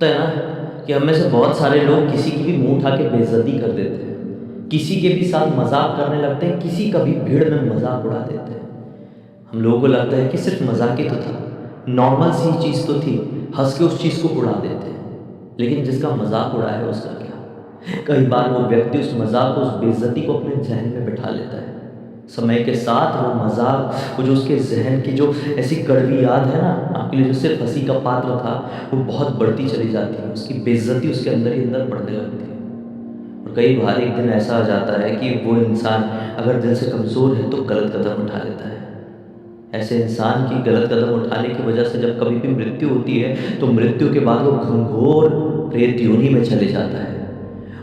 होता है ना कि हम में से बहुत सारे लोग किसी की भी मुँह उठा के बेइज़्ज़ती कर देते हैं। किसी के भी साथ मज़ाक करने लगते हैं, किसी का भी भीड़ में मज़ाक उड़ा देते हैं। हम लोगों को लगता है कि सिर्फ़ मज़ाक ही तो था, नॉर्मल सी चीज़ तो थी, हँस के उस चीज़ को उड़ा देते हैं। लेकिन जिसका मज़ाक उड़ाया है उसका क्या? कई बार वो व्यक्ति उस मज़ाक को, उस बेइज़्ज़ती को अपने ज़हन में बिठा लेता है। समय के साथ वो मज़ाक, वो जो उसके ज़हन की जो ऐसी कड़वी याद है ना, आपके लिए जो सिर्फ़ हँसी का पात्र था, वो बहुत बढ़ती चली जाती है। उसकी बेइज़्ज़ती उसके अंदर ही अंदर बढ़ने लगती है। और कई बार एक दिन ऐसा आ जाता है कि वो इंसान अगर दिल से कमज़ोर है तो गलत कदम उठा लेता है। ऐसे इंसान की गलत कदम उठाने की वजह से जब कभी भी मृत्यु होती है, तो मृत्यु के बाद वो घनघोर प्रेत योनि में चले जाता है।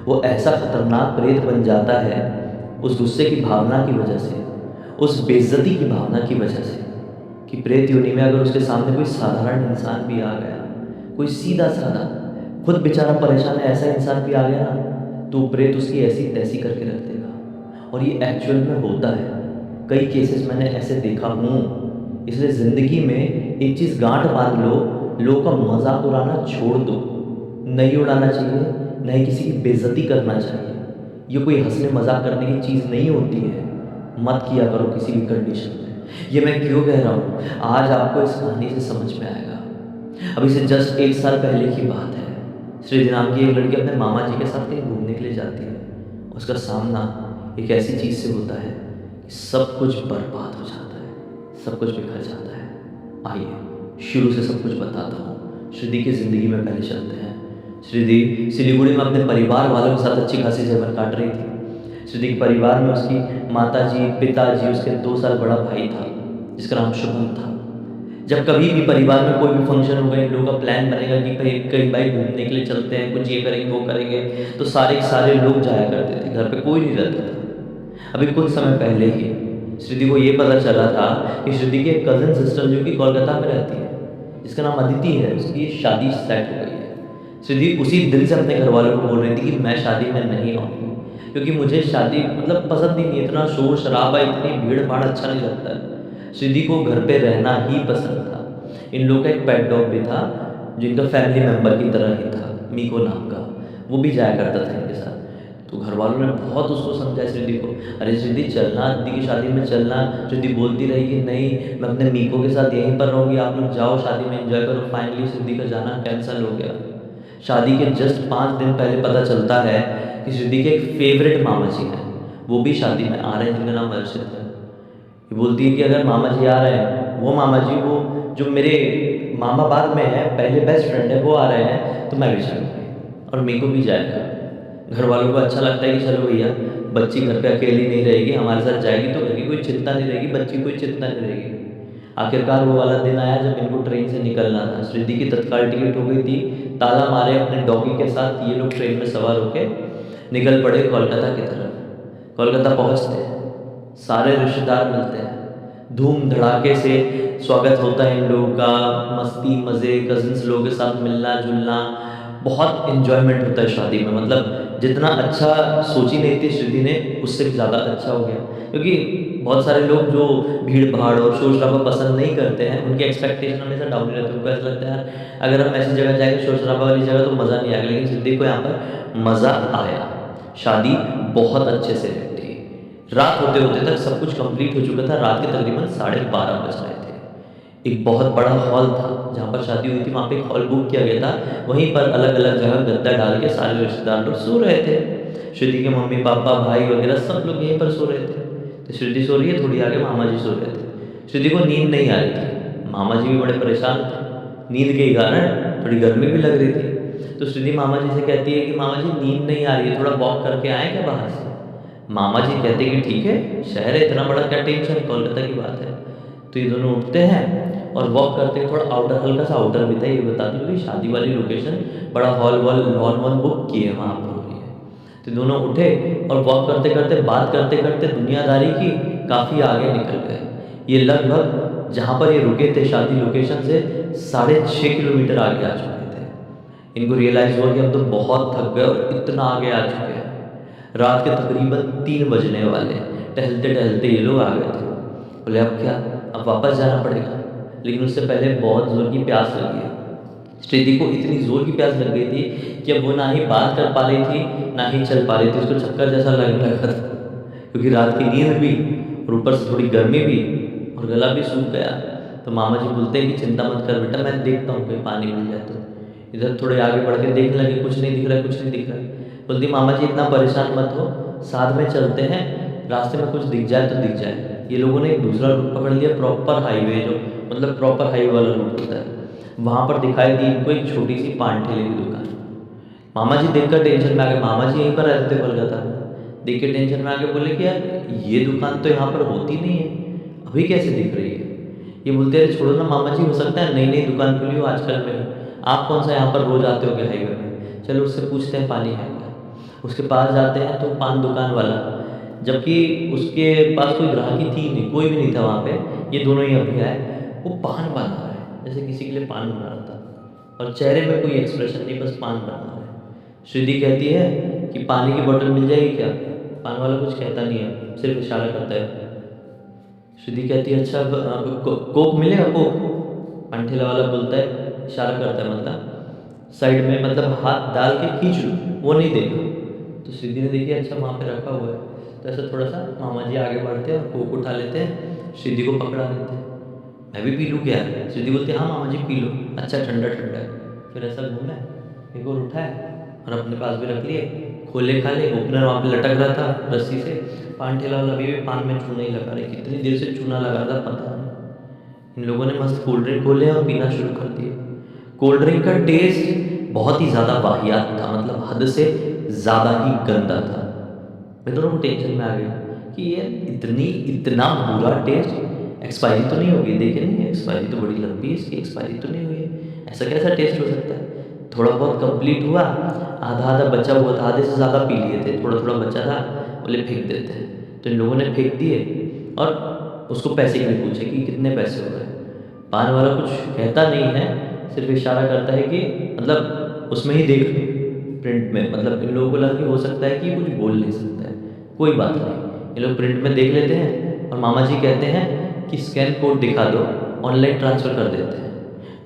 वो ऐसा खतरनाक प्रेत बन जाता है, उस गुस्से की भावना की वजह से, उस बेइज़्ज़ती की भावना की वजह से, कि प्रेत योनि में अगर उसके सामने कोई साधारण इंसान भी आ गया, कोई सीधा-साधा, खुद बेचारा परेशान है ऐसा इंसान भी आ गया ना, तो वो प्रेत उसकी ऐसी-तैसी करके रख देगा। और ये एक्चुअल में होता है। कई केसेज़ मैंने ऐसे देखा हूँ। इसलिए ज़िंदगी में एक चीज़ गाँठ बाँध लो, लोगों का मज़ाक उड़ाना छोड़ दो। नहीं उड़ाना चाहिए, ना ही किसी की बेइज़्ज़ती करना चाहिए। ये कोई हँसने-मज़ाक करने की चीज़ नहीं होती है। मत किया करो किसी भी कंडीशन में। ये मैं क्यों कह रहा हूँ, आज आपको इस कहानी से समझ में आएगा। अभी से जस्ट 1 साल पहले की बात है। श्रीधि नाम की एक लड़की अपने मामा जी के साथ कहीं घूमने के लिए जाती है। उसका सामना एक ऐसी चीज़ से होता है कि सब कुछ बर्बाद हो जाता है, सब कुछ बिखर जाता है। आइए, शुरू से सब कुछ बताता हूँ। श्रीधि की ज़िंदगी में पहले चलते हैं। श्रीधि सिलीगुड़ी में अपने परिवार वालों के साथ अच्छी खासी जीवन काट रही थी। श्रुति के परिवार में उसकी माताजी, पिताजी, उसके 2 साल बड़ा भाई था, जिसका नाम शुभम था। जब कभी भी परिवार में कोई भी फंक्शन होगा, इन लोगों का प्लान बनेगा कि कहीं कहीं भाई घूमने के लिए चलते हैं, कुछ ये करेंगे, वो करेंगे, तो सारे के सारे लोग जाया करते थे, घर पे कोई नहीं रहता था। अभी कुछ समय पहले ही श्रुति को ये पता चला था कि श्रुति की एक कज़न सिस्टर जो कि कोलकाता में रहती है, जिसका नाम अदिति है, उसकी शादी सेट हो गई है। श्रुति उसी दिल से अपने घरवालों को बोल रही थी कि मैं शादी में नहीं आऊँगी, क्योंकि मुझे शादी मतलब पसंद ही नहीं है, इतना शोर-शराबा, इतनी भीड़-भाड़ अच्छा नहीं लगता है। श्रुति को घर पे रहना ही पसंद था। इन लोगों का एक पेट डॉग भी था, जो इनका फैमिली मेंबर की तरह ही था, मीको नाम का। वो भी जाया करता था इनके साथ। तो घरवालों ने बहुत उसको समझाया श्रुति को, "अरे श्रुति चलना, दीदी की शादी में चलना।" श्रुति बोलती रही कि नहीं, मैं अपने मीको के साथ यहीं पर रहूँगी, आप लोग जाओ शादी में एन्जॉय करो। फाइनली श्रुति का जाना कैंसल हो गया। शादी के जस्ट 5 दिन पहले पता चलता है कि श्रुति के एक फ़ेवरेट मामा जी हैं, वो भी शादी में आ रहे हैं, जिनका नाम अर्षित है। ये बोलती है कि अगर मामा जी आ रहे हैं, वो मामा जी वो जो मेरे मामा बाद में हैं, पहले बेस्ट फ्रेंड है, वो आ रहे हैं, तो मैं भी चलूँगी और मेरे को भी जाएगा। घरवालों को अच्छा लगता है कि चलो भैया, बच्ची घर पे अकेली नहीं रहेगी, हमारे साथ जाएगी तो घर की कोई चिंता नहीं रहेगी, बच्ची की कोई चिंता नहीं रहेगी। आखिरकार वो वाला दिन आया जब इनको ट्रेन से निकलना था। श्रुति की तत्काल टिकट हो गई थी, ताला मारे अपने डॉगी के साथ ये लोग ट्रेन में सवार होके निकल पड़े कोलकाता की तरफ। कोलकाता पहुँचते हैं, सारे रिश्तेदार मिलते हैं, धूम धड़ाके से स्वागत होता है इन लोगों का, मस्ती मज़े, कज़िन्स लोगों के साथ मिलना-जुलना, बहुत एन्जॉयमेंट होता है शादी में। मतलब जितना अच्छा सोची नहीं थी श्रुति ने, उससे भी ज़्यादा अच्छा हो गया। क्योंकि बहुत सारे लोग जो भीड़-भाड़ और शोर-शराबा पसंद नहीं करते हैं, उनकी एक्सपेक्टेशन हमेशा डाउन ही रहती है। उनको ऐसा लगता है यार, अगर हम ऐसी जगह जाएँगे शोर-शराबा वाली जगह तो मज़ा नहीं आएगा। लेकिन श्रुति को यहाँ पर मज़ा आया। शादी बहुत अच्छे से निपटी। रात होते-होते तक सब कुछ कंप्लीट हो चुका था। रात के तकरीबन 12:30 बज रहे थे। एक बहुत बड़ा हॉल था, जहाँ पर शादी हुई थी, वहाँ पे एक हॉल बुक किया गया था। वहीं पर अलग-अलग जगह गद्दा डाल के सारे रिश्तेदार लोग सो रहे थे। श्रुति के मम्मी-पापा, भाई वगैरह सब लोग यहीं पर सो रहे थे। तो श्रुति सो रही है, थोड़ी आगे मामा जी सो रहे थे। श्रुति को नींद नहीं आ रही थी। मामा जी भी बड़े परेशान थे। नींद के कारण थोड़ी गर्मी भी लग रही थी। तो श्रुति मामा जी से कहती है कि मामा जी नींद नहीं आ रही है, थोड़ा वॉक करके आएँ क्या बाहर से? मामा जी कहते हैं कि ठीक है, शहर है इतना बड़ा, क्या टेंशन, कोलकाता की बात है। तो ये दोनों उठते हैं और वॉक करते हैं, थोड़ा आउटर, हल्का सा आउटर भी था, ये बता दूँ कि शादी वाली लोकेशन, बड़ा हॉल वॉल, लॉन वॉन बुक किए वहाँ पर हो रही है। तो दोनों उठे और वॉक करते-करते, बात करते-करते दुनियादारी की काफ़ी आगे निकल गए। ये लगभग जहाँ पर ये रुके थे शादी लोकेशन से 6.5 किलोमीटर आगे आ चुके थे। इनको रियलाइज़ हुआ कि हम तो बहुत थक गए और इतना आगे आ चुके हैं। रात के तकरीबन 3 बजने वाले हैं। टहलते-टहलते ये लोग आ गए थे। बोले अब क्या? अब वापस जाना पड़ेगा। लेकिन उससे पहले बहुत ज़ोर की प्यास लगी है। श्रीदी को इतनी ज़ोर की प्यास लग गई थी कि अब वो ना ही बात कर पा रही थी, ना ही चल पा रही थी। उसको चक्कर जैसा लगने लगा था, क्योंकि रात की नींद भी और ऊपर से थोड़ी गर्मी भी और गला भी सूख गया। तो मामा जी बोलते हैं कि चिंता मत कर बेटा, मैं देखता हूँ कहीं पानी मिल जाए तो। इधर थोड़े आगे बढ़ के देखने लगे, कुछ नहीं दिख रहा है, कुछ नहीं दिख रहा है। बोलती मामा जी इतना परेशान मत हो, साथ में चलते हैं, रास्ते में कुछ दिख जाए तो दिख जाए। ये लोगों ने एक दूसरा रूट पकड़ लिया, प्रॉपर हाईवे, जो मतलब प्रॉपर हाईवे वाला रूट होता है। वहाँ पर दिखाई दी इनको एक छोटी सी पान ठेले की दुकान। मामा जी देखकर टेंशन में आ गए, मामा जी यहीं पर रहते थे कोलकाता में। देख के टेंशन में आके बोले कि यार ये दुकान तो यहाँ पर होती नहीं है, अभी कैसे दिख रही है। ये बोलते अरे छोड़ो ना मामा जी, हो सकता है नई नई दुकान खुली हो आजकल में, आप कौन सा यहाँ पर रोज आते होगे हाईवे में, चलो उससे पूछते हैं पानी है क्या। उसके पास जाते हैं तो पान दुकान वाला, जबकि उसके पास कोई ग्राहकी थी नहीं, कोई भी नहीं था वहाँ पे, ये दोनों ही अभी आए। वो पान बना रहा है जैसे किसी के लिए पान बना रहा था, और चेहरे में कोई एक्सप्रेशन नहीं, बस पान बना रहा है। श्रुति कहती है कि पानी की बोतल मिल जाएगी क्या। पान वाला कुछ कहता नहीं है, सिर्फ इशारा करता है। श्रुति कहती है अच्छा कोक मिलेगा कोक। पान ठेला वाला बोलता है, इशारा करता है मतलब साइड में, मतलब हाथ डाल के खींच लो, वो नहीं देगा। तो श्रुति ने देखी अच्छा वहाँ पे रखा हुआ है, तो ऐसा थोड़ा सा मामा जी आगे बढ़ते हैं और कोक उठा लेते हैं, श्रुति को पकड़ा लेते हैं। मैं भी पी लूँ क्या। श्रुति बोलती है हाँ मामा जी पी लो, अच्छा ठंडा ठंडा है। फिर ऐसा घूमे, एक और उठाए और अपने पास भी रख लिए, खोले खा ले। ओपनर वहाँ पे लटक रहा था रस्सी से। पान ठेला वाला अभी भी पान में चूना ही लगा रहे, कितनी देर से चूना लगा रहा था पता नहीं। इन लोगों ने मस्त कोल्ड ड्रिंक खोले और पीना शुरू कर दिए। कोल्ड ड्रिंक का टेस्ट बहुत ही ज़्यादा वाहियात था, मतलब हद से ज़्यादा ही गंदा था। मैं दोनों को टेंशन में आ गया कि ये इतना बुरा टेस्ट, एक्सपायरी तो नहीं होगी, देखे नहीं एक्सपायरी तो बड़ी लंबी है इसकी, एक्सपायरी तो नहीं हुई है, ऐसा कैसा टेस्ट हो सकता है। थोड़ा बहुत कंप्लीट हुआ, आधा आधा बचा हुआ था, आधे से ज़्यादा पी लिए थे, थोड़ा थोड़ा बचा था, बोले फेंक देते हैं। तो इन लोगों ने फेंक दिए और उसको पैसे के लिए पूछे कि कितने पैसे हो गए। पान वाला कुछ कहता नहीं है, सिर्फ इशारा करता है कि मतलब उसमें ही देख लो प्रिंट में, मतलब इन लोगों को लगा कि हो सकता है कि कुछ बोल नहीं सकता है, कोई बात नहीं, ये लोग प्रिंट में देख लेते हैं। और मामा जी कहते हैं कि स्कैन कोड दिखा दो, ऑनलाइन ट्रांसफ़र कर देते हैं।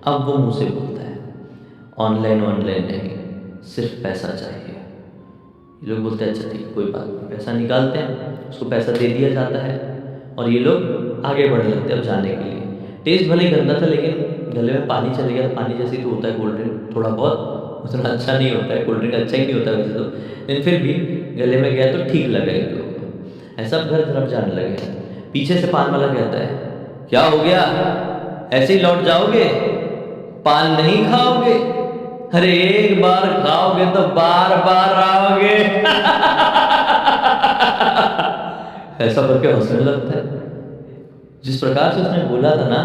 अब वो मुँह से बोलता है ऑनलाइन नहीं, सिर्फ पैसा चाहिए। ये लोग बोलते हैं अच्छा ठीक कोई बात नहीं, पैसा निकालते हैं, उसको पैसा दे दिया जाता है और ये लोग आगे बढ़ने लगते हैं अब जाने के लिए। टेस्ट भले ही गंदा था, लेकिन गले में पानी चले गया। पानी जैसे ही तो होता है कोल्ड ड्रिंक, थोड़ा बहुत उतना अच्छा नहीं होता है, कोल्ड ड्रिंक अच्छा ही नहीं होता वैसे तो, लेकिन फिर भी गले में गया तो ठीक लगा इन लोगों को। ऐसा घर तरफ जाने लगे। पीछे से पान वाला कहता है क्या हो गया, ऐसे ही लौट जाओगे, पान नहीं खाओगे। अरे एक बार खाओगे तो बार बार आओगे। ऐसा करके हंसने लगता है। जिस प्रकार से उसने बोला था ना,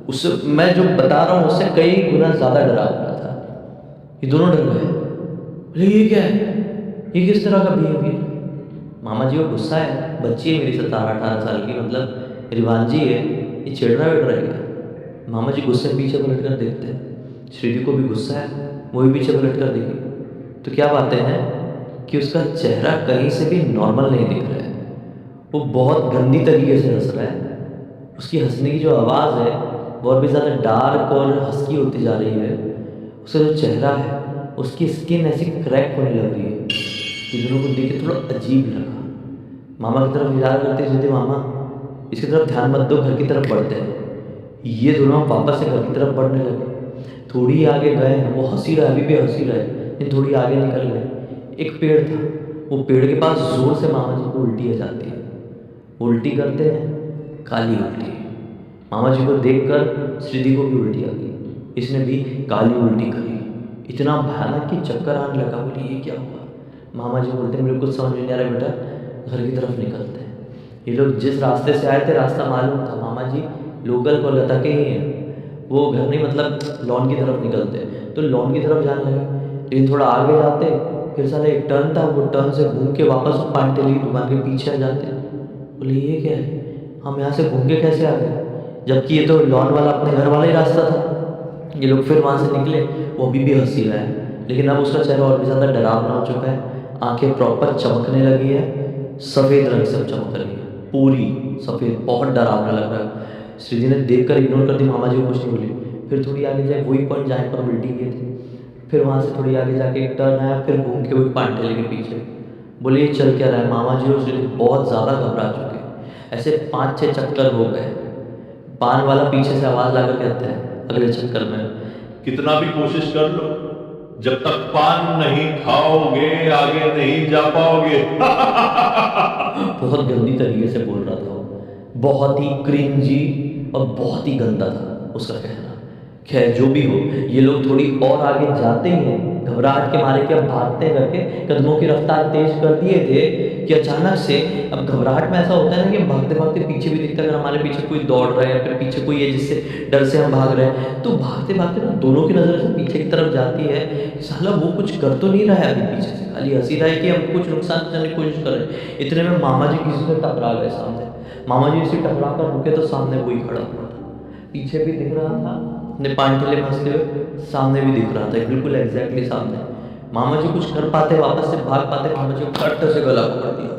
उससे मैं जो बता रहा हूँ उससे कई गुना ज़्यादा डरा हुआ था। ये दोनों डर गए, बोले ये क्या है, ये किस तरह का बिहेवियर। मामा जी को गुस्सा है, बच्ची है मेरी 17-18 साल की, मतलब रिवानजी है, ये छेड़ रहा है क्या। मामा जी गुस्से पीछे पलट कर देखते हैं, श्रीदी को भी गुस्सा है, वो भी पीछे पलट कर देखी तो क्या बातें हैं कि उसका चेहरा कहीं से भी नॉर्मल नहीं दिख रहा है। वो बहुत गंदी तरीके से हंस रहा है। उसकी हंसने की जो आवाज़ है वो और भी ज़्यादा डार्क और हंसकी होती जा रही है। उसका जो चेहरा है, उसकी स्किन ऐसी क्रैक होने लग रही है। ये दोनों को देख के थोड़ा अजीब लगा। मामा की तरफ इशारा करते सीधे मामा इसकी तरफ ध्यान मत दो, घर की तरफ बढ़ते हैं। ये दोनों वापस से घर की तरफ बढ़ने लगे। थोड़ी आगे गए, वो हंसी रहा, अभी भी हंसी रहा है, लेकिन थोड़ी आगे निकल गए। एक पेड़ था, वो पेड़ के पास जोर से मामा जी को उल्टी आ जाती है। उल्टी करते हैं, काली उल्टी। मामा जी को देखकर श्रीदी को भी उल्टी आ गई, इसने भी काली उल्टी करी। इतना भयानक कि चक्कर आने लगा। बोली ये क्या हुआ। मामा जी बोलते मेरे को कुछ समझ नहीं आ रहा बेटा, घर की तरफ निकलते हैं। ये लोग जिस रास्ते से आए थे रास्ता मालूम था, मामा जी लोकल कोलकाता के ही हैं। वो घर नहीं, मतलब लॉन की तरफ निकलते, तो लॉन की तरफ जाने लगे। लेकिन थोड़ा आगे जाते फिर साले एक टर्न था, वो टर्न से घूम के वापस पान ठेले की दुकान के पीछे आ जाते। बोले ये क्या है, हम यहाँ से घूम के कैसे आ गए, जबकि ये तो लॉन वाला अपने घर वाला ही रास्ता था। ये लोग फिर वहाँ से निकले, वो अभी भी हंसी रहा है, लेकिन अब उसका चेहरा और भी ज़्यादा डरावना हो चुका है। आंखें प्रॉपर चमकने लगी है, सफ़ेद रंग से चमक रही है, पूरी सफ़ेद, बहुत डरावना लग रहा है। श्रीजी ने देखकर इग्नोर कर दी, मामा जी को कुछ नहीं बोली। फिर थोड़ी आगे जाए वही पॉइंट जहाँ पर उल्टी गई थी, फिर वहाँ से थोड़ी आगे जाके एक टर्न आया, फिर घूम के वही पान ठेले के पीछे। बोले ये चल क्या रहा है? मामा जी और श्रीदेवी बहुत ज़्यादा घबरा चुके, ऐसे 5-6 चक्कर हो गए। पान वाला पीछे से आवाज़ लाकर कहता है अगले चक्कर में, कितना भी कोशिश कर लो, जब तक पान नहीं खाओगे आगे नहीं जा पाओगे। बहुत गंदी तरीके से बोल रहा था वो, बहुत ही क्रिंजी और बहुत ही गंदा था उसका कहना। खैर जो भी हो, ये लोग थोड़ी और आगे जाते ही हैं, घबराहट के मारे कि अब भागते करके कदमों की रफ्तार तेज कर दिए थे कि अचानक से, अब घबराहट में ऐसा होता है ना कि भागते भागते पीछे भी दिखता है, अगर हमारे पीछे कोई दौड़ रहा है या फिर पीछे कोई है जिससे डर से हम भाग रहे हैं, तो भागते भागते ना दोनों की नज़र से पीछे की तरफ जाती है, साला वो कुछ कर तो नहीं रहा है अभी पीछे से, खाली हंसी रहा है कि हम कुछ नुकसान करने की कोशिश कर रहे हैं। इतने में मामा जी किसी से टकरा गए सामने, मामा जी इसे टकरा कर रुके तो सामने वही खड़ा हुआ था, पीछे भी दिख रहा था अपने पान ठेले में हंसते हुए, सामने भी दिख रहा था बिल्कुल एग्जैक्टली सामने। मामा जी कुछ कर पाते, वापस से भाग पाते, मामा जी को फट से गला पकड़ दिया,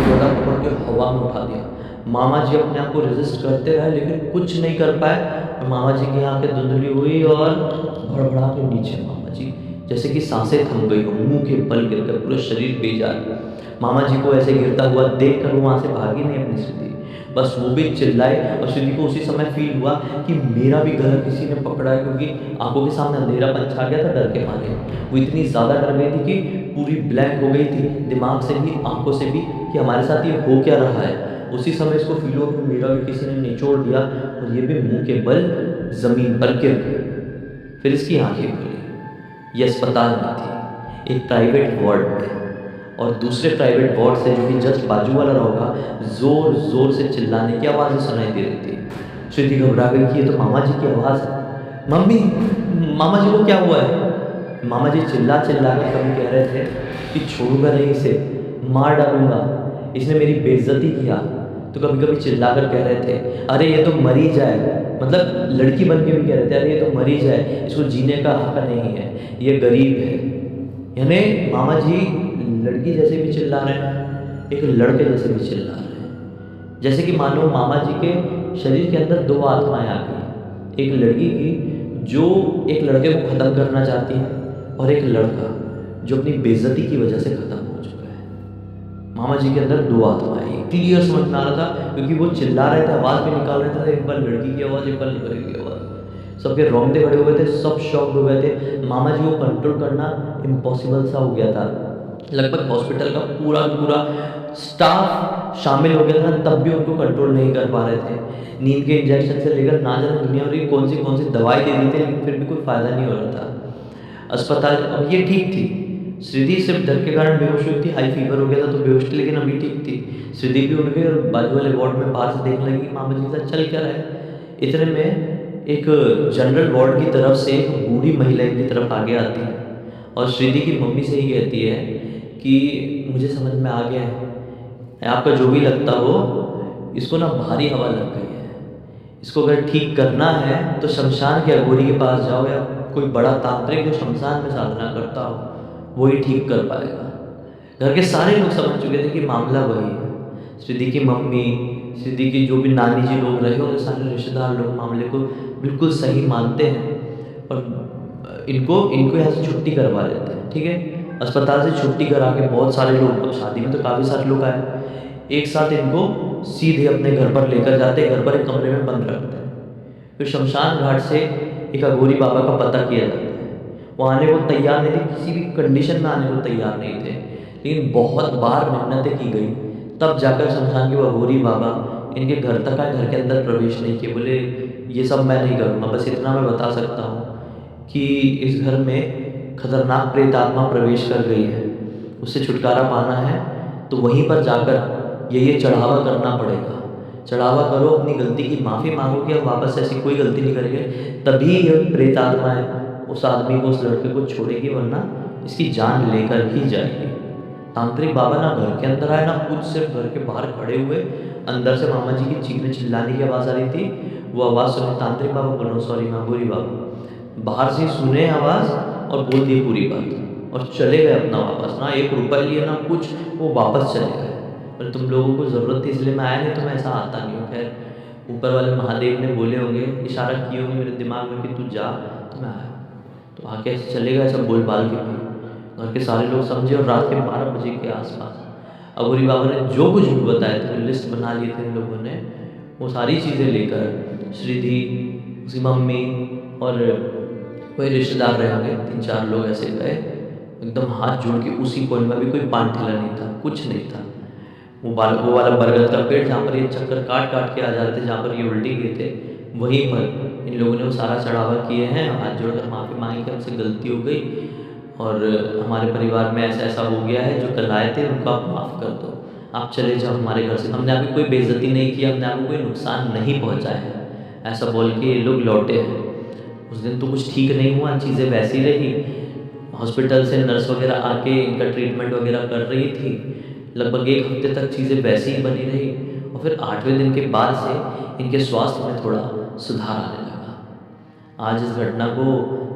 गला पकड़ के हवा में उठा दिया। मामा जी अपने आप को रेजिस्ट करते रहे लेकिन कुछ नहीं कर पाए। मामा जी की आंखें धुंधली हुई और भड़बड़ा के नीचे मामा जी जैसे कि सांसें थम गई हो, मुंह के बल गिरकर पूरा शरीर बेजान। मामा जी को ऐसे गिरता हुआ देख कर वो वहाँ से भागी नहीं अपनी स्थिति, बस वो भी चिल्लाए। और श्रुति को उसी समय फील हुआ कि मेरा भी गला किसी ने पकड़ा है, क्योंकि आंखों के सामने अंधेरापन छा गया था डर के मारे। वो इतनी ज़्यादा डर गई थी कि पूरी ब्लैंक हो गई थी, दिमाग से भी आंखों से भी, कि हमारे साथ ये हो क्या रहा है। उसी समय इसको फील हुआ कि मेरा भी किसी ने निचोड़ दिया और ये भी मुंह के बल ज़मीन पर गिर गई। फिर इसकी आंखें खुली। ये अस्पताल में थी, एक प्राइवेट वार्ड में, और दूसरे प्राइवेट वार्ड से जो कि जस्ट बाजू वाला होगा, ज़ोर ज़ोर से चिल्लाने की आवाज़ें सुनाई दे रही थी। श्रुति घबरा गई कि ये तो मामा जी की आवाज़ है। मम्मी, मामा जी को क्या हुआ है? मामा जी चिल्ला चिल्ला कर कभी कह रहे थे कि छोड़ूंगा नहीं इसे, मार डालूंगा, इसने मेरी बेइज्जती किया। तो कभी कभी चिल्ला कर कह रहे थे अरे ये तो मर ही जाए, मतलब लड़की बन के भी कह रहे थे अरे ये तो मर ही जाए, इसको जीने का हक नहीं है, ये गरीब है। यानी मामा जी लड़की जैसे भी चिल्ला रहे हैं, एक लड़के जैसे भी चिल्ला रहे हैं, जैसे कि मानो मामा जी के शरीर के अंदर दो आत्माएं आ गई, एक लड़की की जो एक लड़के को ख़त्म करना चाहती है, और एक लड़का जो अपनी बेइज्जती की वजह से ख़त्म हो चुका है। मामा जी के अंदर दो आत्माएं, क्लियर समझ में आ रहा था क्योंकि वो चिल्ला रहे थे, आवाज़ भी निकाल रहे थे, एक बार लड़की की आवाज़, एक बार लड़के की आवाज़। सबके रोंगटे खड़े हो गए थे, सब शॉक्ड हो गए थे। मामा जी को कंट्रोल करना इम्पॉसिबल सा हो गया था। लगभग हॉस्पिटल का पूरा पूरा स्टाफ शामिल हो गया था, तब भी उनको कंट्रोल नहीं कर पा रहे थे। नींद के इंजेक्शन से लेकर ना जाने दुनिया भर की कौन सी दवाई दे दी थी, लेकिन फिर भी कोई फ़ायदा नहीं हो रहा था। अस्पताल अब ये ठीक थी, श्रुति सिर्फ डर के कारण बेहोश हुई थी, हाई फीवर हो गया था तो बेहोश थी, लेकिन अभी ठीक थी। श्रुति भी उठ गई और बाजू वाले वार्ड में बाहर से देखने लगी मामा जी के साथ चल क्या रहा है। इतने में एक जनरल वार्ड की तरफ से एक बूढ़ी महिला इनकी तरफ आगे आती है और श्रुति की मम्मी से ही कहती है कि मुझे समझ में आ गया है, आपका जो भी लगता हो, इसको ना भारी हवा लग गई है, इसको अगर ठीक करना है तो शमशान के अघोरी के पास जाओ, या कोई बड़ा तांत्रिक जो शमशान में साधना करता हो वही ठीक कर पाएगा। घर के सारे लोग समझ चुके थे कि मामला वही है। श्रुति की मम्मी, श्रुति की जो भी नानी जी लोग रहे होंगे, सारे रिश्तेदार लोग मामले को बिल्कुल सही मानते हैं और इनको यहाँ से छुट्टी करवा देते हैं। ठीक है, अस्पताल से छुट्टी करा के बहुत सारे लोग, अब शादी में तो काफ़ी सारे लोग आए, एक साथ इनको सीधे अपने घर पर लेकर जाते, घर पर एक कमरे में बंद रखते हैं। फिर शमशान घाट से एक अघोरी बाबा का पता किया जाता है। वो आने को तैयार नहीं थे, किसी भी कंडीशन में आने को तैयार नहीं थे, लेकिन बहुत बार मिन्नतें की गई, तब जाकर शमशान के वो अघोरी बाबा इनके घर तक आए, घर के अंदर प्रवेश नहीं किए। बोले ये सब मैं नहीं करूँगा, बस इतना मैं बता सकता हूँ कि इस घर में खतरनाक प्रेत आत्मा प्रवेश कर गई है, उससे छुटकारा पाना है तो वहीं पर जाकर ये चढ़ावा करना पड़ेगा। चढ़ावा करो, अपनी गलती की माफ़ी मांगो कि अब वापस ऐसी कोई गलती नहीं करेंगे, तभी ये प्रेत आत्मा है उस आदमी को, उस लड़के को छोड़ेगी, वरना इसकी जान लेकर ही जाएगी। तांत्रिक बाबा ना घर के अंदर आए ना कुछ, सिर्फ घर के बाहर खड़े हुए। अंदर से मामा जी की चीखने चिल्लाने की आवाज़ आ रही थी, वो आवाज़ सुने तांत्रिक बाबा, बोलो सॉरी मागोरी बाबा, बाहर से सुने आवाज़ और बोल दी पूरी बात और चले गए अपना वापस, ना एक रुपया लिए ना कुछ, वो वापस चले गए। पर तुम लोगों को ज़रूरत थी इसलिए मैं आया, नहीं तो मैं ऐसा आता नहीं हूँ। खैर ऊपर वाले महादेव ने बोले होंगे, इशारा किए होंगे मेरे दिमाग में कि तू जा, तो मैं आया। तो आके ऐसे चलेगा ऐसा बोल बाल के भाई, घर के सारे लोग समझे। और रात के 12 बजे के आसपास अघोरी बाबा ने जो कुछ भी बताया था, लिस्ट बना लिए थे इन लोगों ने, वो सारी चीज़ें लेकर श्रीधि, उसकी मम्मी और कोई रिश्तेदार रहे होंगे, 3-4 लोग ऐसे गए, एकदम हाथ जोड़ के। उसी पॉइंट में भी कोई पान ठेला नहीं था, कुछ नहीं था। वो वाला बरगद का पेड़ जहाँ पर ये चक्कर काट काट के आ जा रहे थे, जहाँ पर ये उल्टी गए थे, वहीं पर इन लोगों ने वो सारा चढ़ावा किए हैं। हाथ जोड़कर माफ़ी मांगी कि हमसे गलती हो गई और हमारे परिवार में ऐसा ऐसा हो गया है, जो कल आए थे उनको आप माफ़ कर दो, आप चले जाओ हमारे घर से, हमने आपकी कोई बेइज्जती नहीं की, हमने आपको कोई नुकसान नहीं पहुँचाया है, ऐसा बोल के ये लोग लौटे हैं। उस दिन तो कुछ ठीक नहीं हुआ, चीज़ें वैसी रही। हॉस्पिटल से नर्स वगैरह आके इनका ट्रीटमेंट वगैरह कर रही थी। लगभग 1 हफ्ते तक चीज़ें वैसी ही बनी रही और फिर 8वें दिन के बाद से इनके स्वास्थ्य में थोड़ा सुधार आने लगा। आज इस घटना को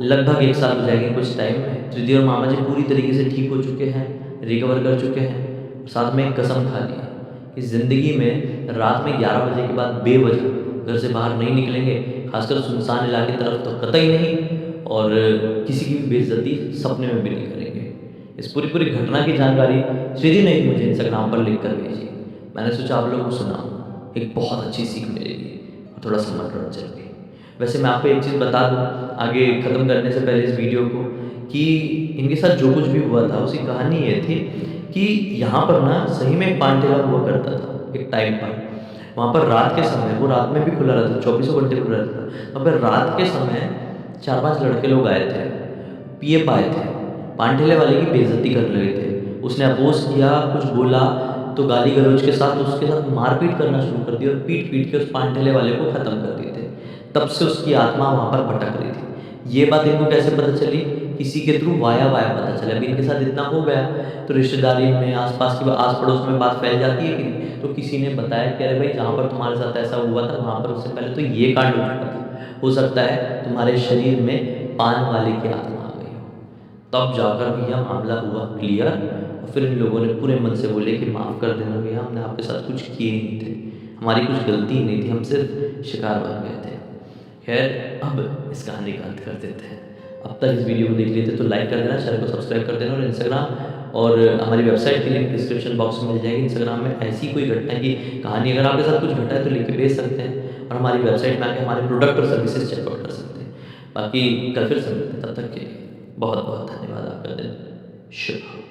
लगभग 1 साल हो जाएंगे कुछ टाइम में। श्रीधि और मामा जी पूरी तरीके से ठीक हो चुके हैं, रिकवर कर चुके हैं। और साथ में एक कसम खा ली है कि ज़िंदगी में रात में 11 बजे के बाद बेवजह घर से बाहर नहीं निकलेंगे, खासकर सुनसान इलाके तरफ तो कतई नहीं, और किसी की भी बेइज्जती सपने में भी नहीं करेंगे। इस पूरी घटना की जानकारी श्रीधि ने मुझे इंस्टाग्राम पर लिख कर भेजी। मैंने सोचा आप लोगों को सुनाऊं, एक बहुत अच्छी सीख मिलेगी और थोड़ा सा मनोरंजन भी। वैसे मैं आपको एक चीज़ बता दूं आगे ख़त्म करने से पहले इस वीडियो को, कि इनके साथ जो कुछ भी हुआ था उसकी कहानी ये थी कि यहाँ पर ना सही में एक पान ठेला हुआ करता था एक टाइम पर। वहाँ पर रात के समय, वो रात में भी खुला रहता था, 24 घंटे खुला रहता था। वहाँ पर रात के समय 4-5 लड़के लोग आए थे, पीए पाए थे, पान ठेले वाले की बेइज्जती करने लगे थे। उसने अपोज किया, कुछ बोला तो गाली गलौज के साथ उसके साथ मारपीट करना शुरू कर दी और पीट पीट के उस पान ठेले वाले को ख़त्म कर दिए थे। तब से उसकी आत्मा वहाँ पर भटक रही थी। ये बात इनको कैसे पता चली? किसी के थ्रू वाया पता चला। अभी इनके साथ इतना हो गया तो रिश्तेदारी में, आसपास की आस पड़ोस में बात फैल जाती है कि नहीं? तो किसी ने बताया कि अरे भाई जहाँ पर तुम्हारे साथ ऐसा हुआ था वहाँ पर उससे पहले तो ये कांड हो चुका था, हो सकता है तुम्हारे शरीर में पान वाले की आत्मा आ गई हो। तब जाकर भैया मामला हुआ क्लियर और फिर इन लोगों ने पूरे मन से बोले कि माफ़ कर देना भैया, हमने आपके साथ कुछ किए ही नहीं थे, हमारी कुछ गलती ही नहीं थी, हम सिर्फ शिकार बन गए थे। खैर अब इस कहानी का अंत कर देते हैं। अब तक इस वीडियो को देख लेते तो लाइक कर देना, चैनल को सब्सक्राइब कर देना और इंस्टाग्राम और हमारी वेबसाइट की लिंक डिस्क्रिप्शन बॉक्स में मिल जाएगी। इंस्टाग्राम में ऐसी कोई घटना की कहानी अगर आपके साथ कुछ घटा है तो लिख के भेज सकते हैं और हमारी वेबसाइट में आके हमारे प्रोडक्ट और सर्विसेज चेकआउट कर सकते हैं। बाकी कल फिर से मिलते हैं, तब तक के लिए बहुत बहुत धन्यवाद। आपका दिन शुभ हो।